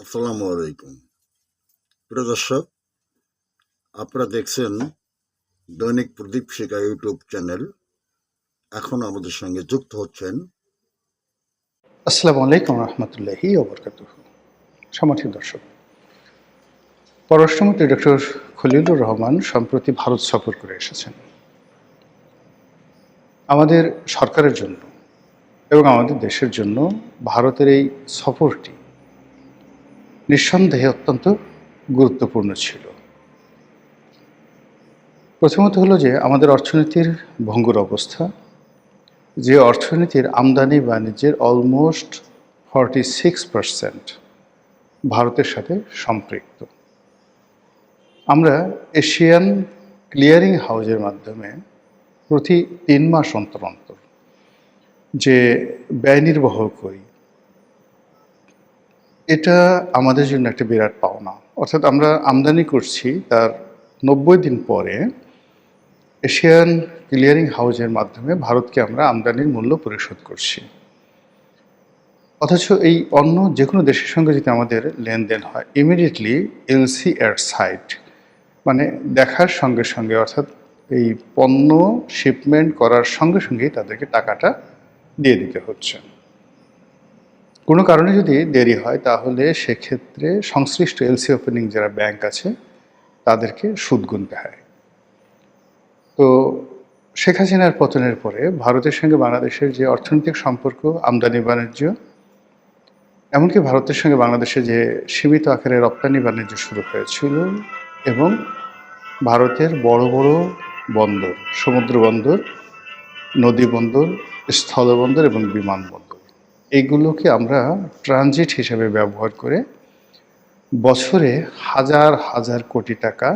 আসসালামু আলাইকুম। প্রিয় দর্শক, আপনারা দেখছেন দৈনিক প্রদীপ শিকা ইউটিউব চ্যানেল। এখন আমাদের সঙ্গে যুক্ত হচ্ছেন আসসালামু আলাইকুম রহমতুল্লাহি ওবরকাতুহ। সম্মানিত দর্শক, পররাষ্ট্রমন্ত্রী ডক্টর খলিলুর রহমান সম্প্রতি ভারত সফর করে এসেছেন। আমাদের সরকারের জন্য এবং আমাদের দেশের জন্য ভারতের এই সফরটি নিঃসন্দেহে অত্যন্ত গুরুত্বপূর্ণ ছিল। প্রথমত হলো যে আমাদের অর্থনীতির ভঙ্গুর অবস্থা, যে অর্থনীতির আমদানি বাণিজ্যের অলমোস্ট 46% ভারতের সাথে সম্পৃক্ত। আমরা এশিয়ান ক্লিয়ারিং হাউজের মাধ্যমে প্রতি ৩ মাস অন্তর অন্তর যে ব্যয় নির্বাহ করি, এটা আমাদের জন্য একটা বিরাট পাওনা। অর্থাৎ আমরা আমদানি করছি, তার ৯০ দিন পরে এশিয়ান ক্লিয়ারিং হাউজের মাধ্যমে ভারতকে আমরা আমদানির মূল্য পরিশোধ করছি। অথচ এই অন্য যে কোনো দেশের সঙ্গে যদি আমাদের লেনদেন হয়, ইমিডিয়েটলি এলসি এর সাইট, মানে দেখার সঙ্গে সঙ্গে, অর্থাৎ এই পণ্য শিপমেন্ট করার সঙ্গে সঙ্গেই তাদেরকে টাকাটা দিয়ে দিতে হচ্ছে। কোনো কারণে যদি দেরি হয় তাহলে সেক্ষেত্রে সংশ্লিষ্ট এলসি ওপেনিং যারা ব্যাংক আছে তাদেরকে সুদ গুনতে হয়। তো শেখ হাসিনার পতনের পরে ভারতের সঙ্গে বাংলাদেশের যে অর্থনৈতিক সম্পর্ক, আমদানি বাণিজ্য, এমনকি ভারতের সঙ্গে বাংলাদেশে যে সীমিত আকারে রপ্তানি বাণিজ্য শুরু হয়েছিল, এবং ভারতের বড় বড় বন্দর, সমুদ্র বন্দর, নদী বন্দর, স্থলবন্দর এবং বিমানবন্দর, এইগুলোকে আমরা ট্রানজিট হিসেবে ব্যবহার করে বছরে হাজার হাজার কোটি টাকা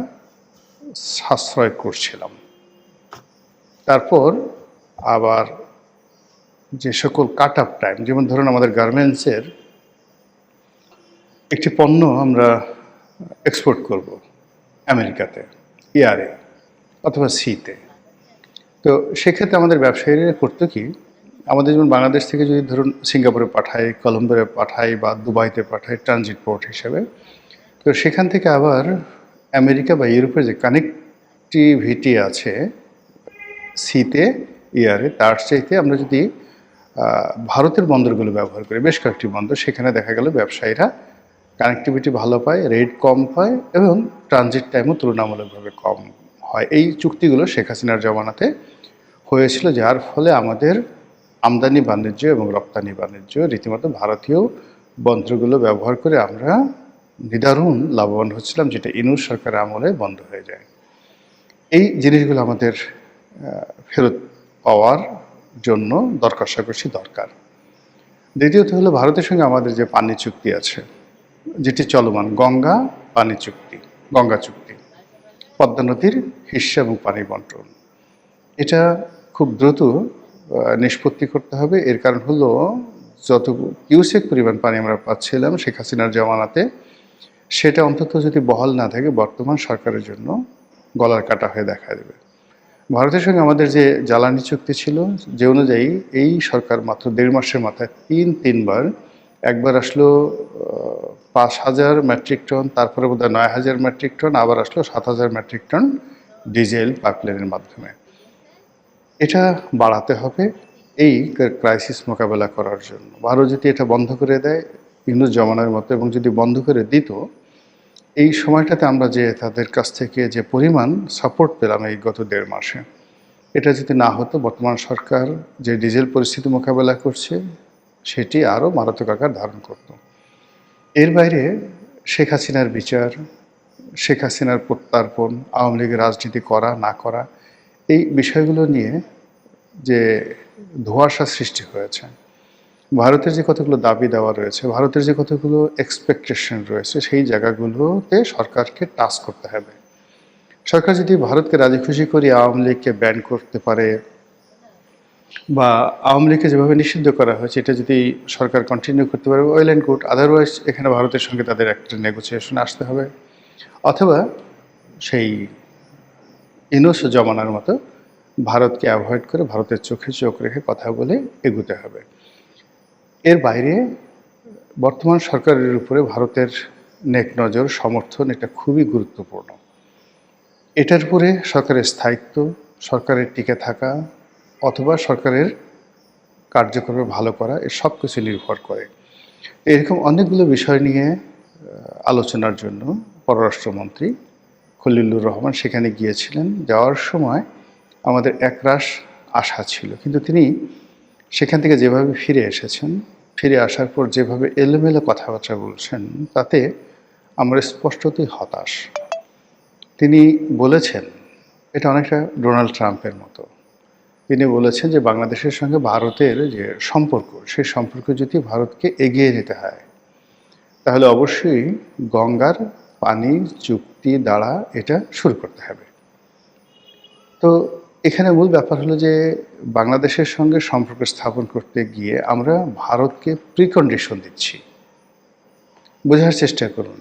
সাশ্রয় করছিলাম। তারপর আবার যে সকল কাট আপ টাইম, যেমন ধরুন আমাদের গার্মেন্টসের একটি পণ্য আমরা এক্সপোর্ট করব আমেরিকাতে, এয়ারে অথবা সিতে, তো সেক্ষেত্রে আমাদের ব্যবসায়ীরা করতো কি, আমাদের যেমন বাংলাদেশ থেকে যদি ধরুন সিঙ্গাপুরে পাঠাই, কলম্বোরে পাঠাই বা দুবাইতে পাঠাই ট্রানজিট পোর্ট হিসেবে, তো সেখান থেকে আবার আমেরিকা বা ইউরোপের যে কানেক্টিভিটি আছে সিতে, এয়ারে, তার চাইতে আমরা যদি ভারতের বন্দরগুলো ব্যবহার করি, বেশ কয়েকটি বন্দর, সেখানে দেখা গেল ব্যবসায়ীরা কানেক্টিভিটি ভালো পায়, রেট কম পায় এবং ট্রানজিট টাইমও তুলনামূলকভাবে কম হয়। এই চুক্তিগুলো শেখ হাসিনার জমানাতে হয়েছিল, যার ফলে আমাদের আমদানি বাণিজ্য এবং রপ্তানি বাণিজ্য রীতিমতো ভারতীয় বন্দরগুলো ব্যবহার করে আমরা নিদারুণ লাভবান হচ্ছিলাম, যেটা ইনুস সরকারের আমলে বন্ধ হয়ে যায়। এই জিনিসগুলো আমাদের ফেরত পাওয়ার জন্য দরকার দরকার। দ্বিতীয়ত হলো ভারতের সঙ্গে আমাদের যে পানি চুক্তি আছে, যেটি চলমান, গঙ্গা পানি চুক্তি, গঙ্গা চুক্তি, পদ্মা নদীর হিস্সা এবং পানি বন্টন, এটা খুব দ্রুত নিষ্পত্তি করতে হবে। এর কারণ হলো যত কিউসেক পরিমাণ পানি আমরা পাচ্ছিলাম শেখ হাসিনার জমানাতে, সেটা অন্তত যদি বহাল না থাকে বর্তমান সরকারের জন্য গলার কাটা হয়ে দেখা দেবে। ভারতের সঙ্গে আমাদের যে জ্বালানি চুক্তি ছিল, যে অনুযায়ী এই সরকার মাত্র ১.৫ মাসের মাথায় তিনবার, একবার আসলো ৫,০০০ মেট্রিক টন, তারপরে বোধহয় ৯,০০০ মেট্রিক টন, আবার আসলো ৭,০০০ মেট্রিক টন ডিজেল পাইপলাইনের মাধ্যমে। এটা বাড়াতে হবে এই ক্রাইসিস মোকাবেলা করার জন্য। ভারত যদি এটা বন্ধ করে দেয় ইউনূস জমানার মতো, এবং যদি বন্ধ করে দিত, এই সময়টাতে আমরা যে তাদের কাছ থেকে যে পরিমাণ সাপোর্ট পেলাম এই গত ১.৫ মাসে, এটা যদি না হতো, বর্তমান সরকার যে ডিজেল পরিস্থিতি মোকাবেলা করছে সেটি আরও মারাত্মক আকার ধারণ করত। এর বাইরে শেখ হাসিনার বিচার, শেখ হাসিনার প্রত্যর্পণ, আওয়ামী লীগের রাজনীতি করা না করা, এই বিষয়গুলো নিয়ে যে ধোঁয়াশা সৃষ্টি হয়েছে, ভারতের যে কতগুলো দাবি দেওয়া রয়েছে, ভারতের যে কতগুলো এক্সপেকটেশন রয়েছে, সেই জায়গাগুলোতে সরকারকে টাচ করতে হবে। সরকার যদি ভারতকে রাজি খুশি করে আওয়ামী লীগকে ব্যান করতে পারে, বা আওয়ামী লীগকে যেভাবে নিষিদ্ধ করা হয়েছে এটা যদি সরকার কন্টিনিউ করতে পারে, ওয়েল অ্যান্ড গুড। আদারওয়াইজ এখানে ভারতের সঙ্গে তাদের একটা নেগোসিয়েশন আসতে হবে, অথবা সেই ইনুস জমানার মতো ভারতকে অ্যাভয়েড করে ভারতের চোখে চোখ রেখে কথা বলে এগুতে হবে। এর বাইরে বর্তমান সরকারের উপরে ভারতের নেক নজর, সমর্থন এটা খুবই গুরুত্বপূর্ণ। এটার উপরে সরকারের স্থায়িত্ব, সরকারের টিকে থাকা অথবা সরকারের কার্যক্রমে ভালো করা, এ সব কিছু নির্ভর করে। এরকম অনেকগুলো বিষয় নিয়ে আলোচনার জন্য পররাষ্ট্রমন্ত্রী খলিলুর রহমান সেখানে গিয়েছিলেন। যাওয়ার সময় আমাদের একরাশ আশা ছিল, কিন্তু তিনি সেখান থেকে যেভাবে ফিরে এসেছেন, ফিরে আসার পর যেভাবে এলোমেলো কথাবার্তা বলছেন, তাতে আমরা স্পষ্টতই হতাশ। তিনি বলেছেন, এটা অনেকটা ডোনাল্ড ট্রাম্পের মতো। তিনি বলেছেন যে বাংলাদেশের সঙ্গে ভারতের যে সম্পর্ক, সেই সম্পর্ক যদি ভারতকে এগিয়ে নিতে হয়, তাহলে অবশ্যই গঙ্গার পানি চুক্তি দ্বারা এটা শুরু করতে হবে। তো এখানে মূল ব্যাপার হলো যে বাংলাদেশের সঙ্গে সম্পর্ক স্থাপন করতে গিয়ে আমরা ভারতকে প্রিকন্ডিশন দিচ্ছি। বোঝার চেষ্টা করুন,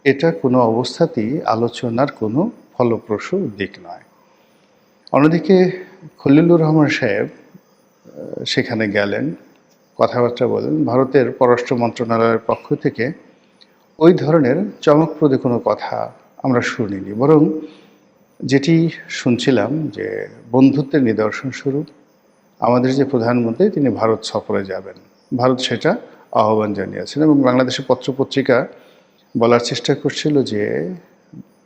এটা কোনো অবস্থাতেই আলোচনার কোনো ফলপ্রসূ দিক নয়। অন্যদিকে খলিলুর রহমান সাহেব সেখানে গেলেন, কথাবার্তা বলেন। ভারতের পররাষ্ট্র মন্ত্রণালয়ের পক্ষ থেকে ওই ধরনের চমকপ্রদ কোনো কথা আমরা শুনিনি, বরং যেটি শুনছিলাম যে বন্ধুত্বের নিদর্শন স্বরূপ আমাদের যে প্রধানমন্ত্রী তিনি ভারত সফরে যাবেন, ভারত সেটা আহ্বান জানিয়েছেন। এবং বাংলাদেশের পত্রপত্রিকা বলার চেষ্টা করছিল যে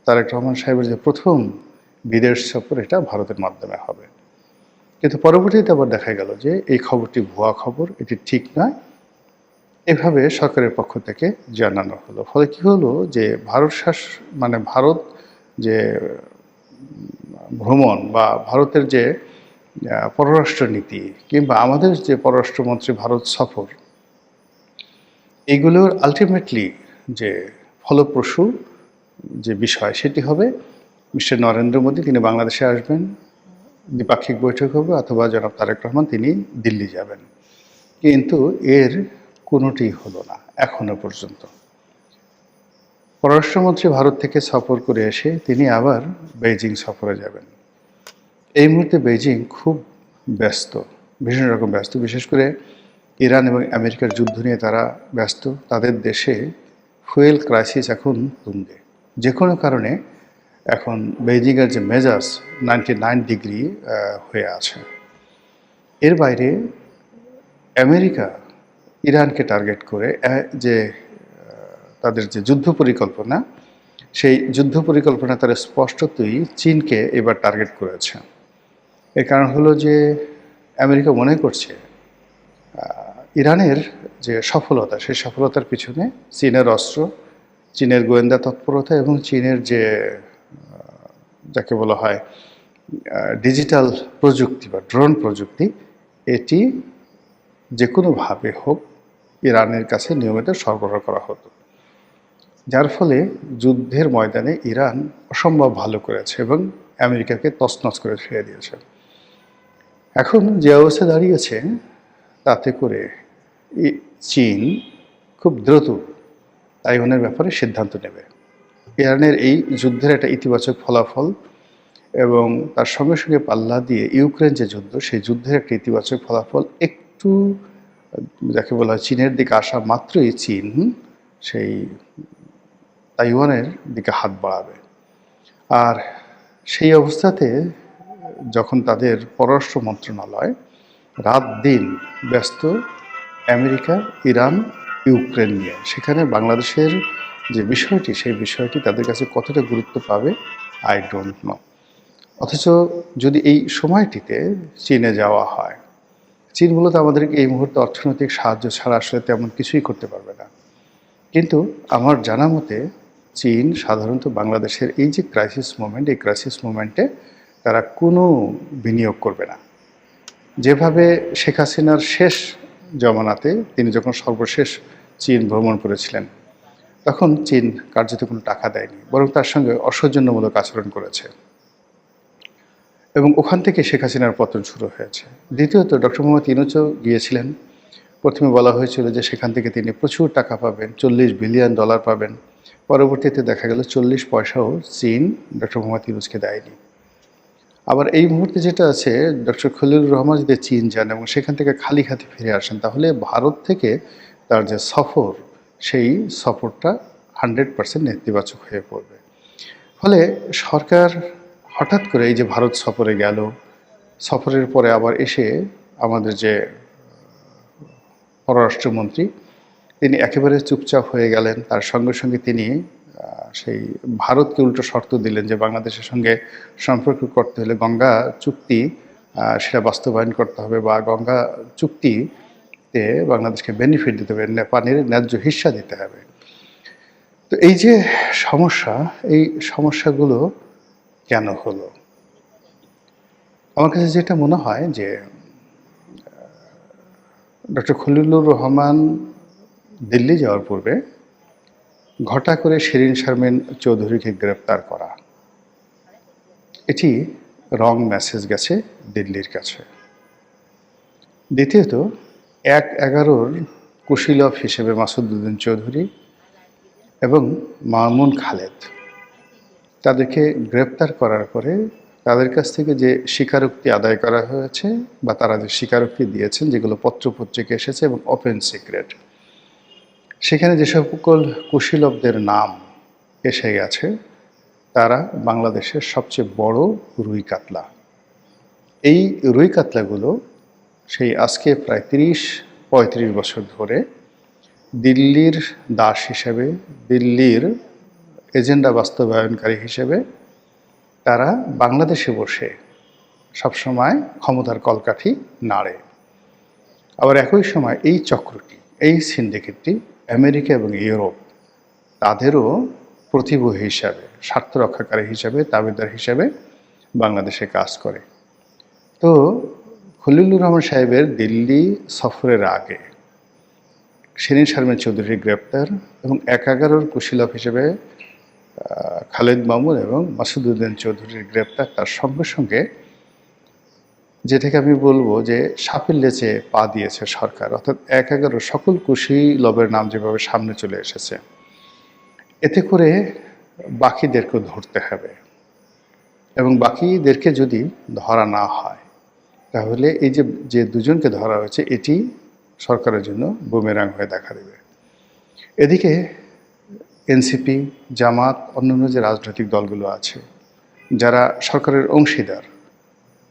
তারেক রহমান সাহেবের যে প্রথম বিদেশ সফর এটা ভারতের মাধ্যমে হবে। কিন্তু পরবর্তীতে আবার দেখা গেল যে এই খবরটি ভুয়া খবর, এটি ঠিক নয়, এভাবে সরকারের পক্ষ থেকে জানানো হলো। ফলে কি হলো যে ভারত যে ভ্রমণ বা ভারতের যে পররাষ্ট্র নীতি কিংবা আমাদের যে পররাষ্ট্রমন্ত্রী ভারত সফর, এগুলোর আলটিমেটলি যে ফলপ্রসূ যে বিষয় সেটি হবে মিস্টার নরেন্দ্র মোদী, তিনি বাংলাদেশে আসবেন, দ্বিপাক্ষিক বৈঠক হবে, অথবা জনাব তারেক রহমান তিনি দিল্লি যাবেন। কিন্তু এর কোনোটি হলো না এখনো পর্যন্ত। পররাষ্ট্রমন্ত্রী ভারত থেকে সফর করে এসে তিনি আবার বেইজিং সফরে যাবেন। এই মুহূর্তে বেইজিং খুব ব্যস্ত, ভীষণ রকম ব্যস্ত। বিশেষ করে ইরান এবং আমেরিকার যুদ্ধ নিয়ে তারা ব্যস্ত। তাদের দেশে ফুয়েল ক্রাইসিস এখন তুঙ্গে। যে কোনো কারণে এখন বেইজিংয়ের যে মেজাজ 99 ডিগ্রি হয়ে আছে। এর বাইরে আমেরিকা ইরানকে টার্গেট করে যে তাদের যে যুদ্ধ পরিকল্পনা, সেই যুদ্ধ পরিকল্পনা তারা স্পষ্টতই চীনকে এবার টার্গেট করেছে। এর কারণ হলো যে আমেরিকা মনে করছে ইরানের যে সফলতা, সেই সফলতার পিছনে চীনের অস্ত্র, চীনের গোয়েন্দা তৎপরতা এবং চীনের যে যাকে বলা হয় ডিজিটাল প্রযুক্তি বা ড্রোন প্রযুক্তি, এটি যে কোনোভাবে হোক ইরানের কাছে নিয়মিত সরবরাহ করা হতো, যার ফলে যুদ্ধের ময়দানে ইরান অসম্ভব ভালো করেছে এবং আমেরিকাকে তছনছ করে ছেড়ে দিয়েছে। এখন যে অবস্থা দাঁড়িয়েছে তাতে করে চীন খুব দ্রুত তাইওয়ানের ব্যাপারে সিদ্ধান্ত নেবে। ইরানের এই যুদ্ধের একটা ইতিবাচক ফলাফল এবং তার সঙ্গে সঙ্গে পাল্লা দিয়ে ইউক্রেন যে যুদ্ধ, সেই যুদ্ধের একটা ইতিবাচক ফলাফল একটু যাকে বলা হয় চীনের দিকে আসা মাত্রই চীন সেই তাইওয়ানের দিকে হাত বাড়াবে। আর সেই অবস্থাতে যখন তাদের পররাষ্ট্র মন্ত্রণালয় রাত দিন ব্যস্ত আমেরিকা, ইরান, ইউক্রেন নিয়ে, সেখানে বাংলাদেশের যে বিষয়টি, সেই বিষয়টি তাদের কাছে কতটা গুরুত্ব পাবে আই ডোন্ট নো। অথচ যদি এই সময়টিতে চীনে যাওয়া হয়, চীন মূলত আমাদেরকে এই মুহূর্তে অর্থনৈতিক সাহায্য ছাড়া আসলে তেমন কিছুই করতে পারবে না। কিন্তু আমার জানা মতে চীন সাধারণত বাংলাদেশের এই যে ক্রাইসিস মুভমেন্ট, এই ক্রাইসিস মুভমেন্টে তারা কোনো বিনিয়োগ করবে না। যেভাবে শেখ হাসিনার শেষ জমানাতে তিনি যখন সর্বশেষ চীন ভ্রমণ করেছিলেন, তখন চীন কার্যত কোনো টাকা দেয়নি, বরং তার সঙ্গে অসৌজন্যমূলক আচরণ করেছে এবং ওখান থেকে শেখ হাসিনার পতন শুরু হয়েছে। দ্বিতীয়ত ডক্টর মোহাম্মদ ইউনূসও গিয়েছিলেন। প্রথমে বলা হয়েছিল যে সেখান থেকে তিনি প্রচুর টাকা পাবেন, $40 বিলিয়ন পাবেন। পরবর্তীতে দেখা গেল 40 পয়সাও চীন ডক্টর মোহাম্মদ ইউনূসকে দেয়নি। আবার এই মুহূর্তে যেটা আছে, ডক্টর খলিলুর রহমান যদি চীন যান এবং সেখান থেকে খালি হাতে ফিরে আসেন, তাহলে ভারত থেকে তার যে সফর, সেই সফরটা 100% নেতিবাচক হয়ে পড়বে। ফলে সরকার হঠাৎ করে এই যে ভারত সফরে গেল, সফরের পরে আবার এসে আমাদের যে পররাষ্ট্রমন্ত্রী, তিনি একেবারে চুপচাপ হয়ে গেলেন। তার সঙ্গে সঙ্গে তিনি সেই ভারতকে উল্টো শর্ত দিলেন যে বাংলাদেশের সঙ্গে সম্পর্ক করতে হলে গঙ্গা চুক্তি সেটা বাস্তবায়ন করতে হবে, বা গঙ্গা চুক্তিতে বাংলাদেশকে বেনিফিট দিতে হবে, পানির ন্যায্য হিস্সা দিতে হবে। তো এই যে সমস্যা, এই সমস্যাগুলো কেন হলো? আমার কাছে যেটা মনে হয় যে ডক্টর খলিলুর রহমান দিল্লি যাওয়ার পূর্বে ঘটা করে শিরিন শারমিন চৌধুরীকে গ্রেপ্তার করা, এটি রং মেসেজ গেছে দিল্লির কাছে। দ্বিতীয়ত, ১/১১-র কুশীলব হিসেবে মাসুদউদ্দিন চৌধুরী এবং মামুন খালেদ, তাদেরকে গ্রেপ্তার করার পরে তাদের কাছ থেকে যে স্বীকারোক্তি আদায় করা হয়েছে, বা তারা যে স্বীকারোক্তি দিয়েছেন, যেগুলো পত্রপত্রিকা এসেছে এবং ওপেন সিক্রেট, সেখানে যে সকল কুশীলবদের নাম এসে গেছে, তারা বাংলাদেশের সবচেয়ে বড় রুই কাতলা। এই রুই কাতলাগুলো সেই আজকে প্রায় ৩০-৩৫ বছর ধরে দিল্লির দাস হিসেবে, দিল্লির এজেন্ডা বাস্তবায়নকারী হিসেবে তারা বাংলাদেশে বসে সবসময় ক্ষমতার কলকাঠি নাড়ে। আবার একই সময় এই চক্রটি, এই সিন্ডিকেটটি আমেরিকা এবং ইউরোপ, তাদেরও প্রতিবহী হিসাবে, স্বার্থ রক্ষাকারী হিসাবে, দাবিদার হিসাবে বাংলাদেশে কাজ করে। তো খলিলুর রহমান সাহেবের দিল্লি সফরের আগে শিরিন শারমিন চৌধুরীর গ্রেপ্তার এবং ১/১১-র কুশীলব হিসেবে খালেদ মামুন এবং মাসুদউদ্দিন চৌধুরীর গ্রেপ্তার, তার সঙ্গে সঙ্গে যেটাকে আমি বলবো যে সাপের লেচে পা দিয়েছে সরকার, অর্থাৎ ১/১১ সকল কুশীলবের নাম যেভাবে সামনে চলে এসেছে, এতে করে বাকিদেরকেও ধরতে হবে, এবং বাকিদেরকে যদি ধরা না হয় তাহলে এই যে দুজনকে ধরা হয়েছে, এটি সরকারের জন্য বুমেরাং হয়ে দেখা দেবে। এদিকে এনসিপি, জামাত, অন্যান্য যে রাজনৈতিক দলগুলো আছে, যারা সরকারের অংশীদার,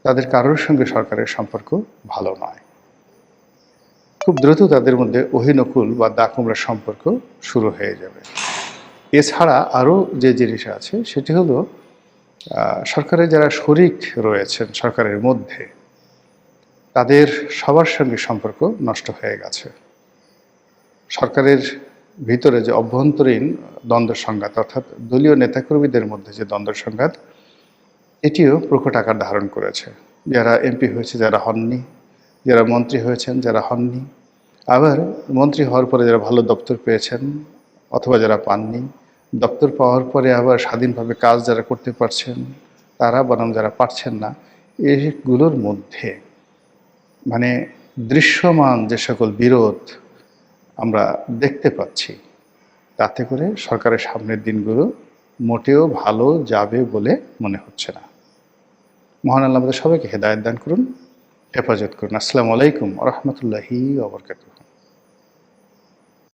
তাদের কারোর সঙ্গে সরকারের সম্পর্ক ভালো নয়। খুব দ্রুত তাদের মধ্যে অহিনকুল বা দাকুমরা সম্পর্ক শুরু হয়ে যাবে। এছাড়া আরও যে জিনিস আছে, সেটি হলো সরকারের যারা শরিক রয়েছেন সরকারের মধ্যে, তাদের সবার সঙ্গে সম্পর্ক নষ্ট হয়ে গেছে। সরকারের ভিতরে যে অভ্যন্তরীণ দ্বন্দ্ব সংঘাত, অর্থাৎ দলীয় নেতাকর্মীদের মধ্যে যে দ্বন্দ্ব সংঘাত, এটিও প্রকট আকার ধারণ করেছে। যারা এমপি হয়েছে, যারা হননি, যারা মন্ত্রী হয়েছেন, যারা হননি, আবার মন্ত্রী হওয়ার পরে যারা ভালো দপ্তর পেয়েছেন অথবা যারা পাননি, দপ্তর পাওয়ার পরে আবার স্বাধীনভাবে কাজ যারা করতে পারছেন তারা, বনাম যারা পারছেন না, এইগুলোর মধ্যে মানে দৃশ্যমান যে সকল বিরোধ আমরা দেখতে পাচ্ছি, তাতে করে সরকারের সামনের দিনগুলো মোটেও ভালো যাবে বলে মনে হচ্ছে না। মহান আল্লাহ আমাদের সবাইকে হেদায়েত দান করুন, হেফাজত করুন। আসসালামু আলাইকুম ওয়া রাহমাতুল্লাহি ওয়া বারাকাতুহু।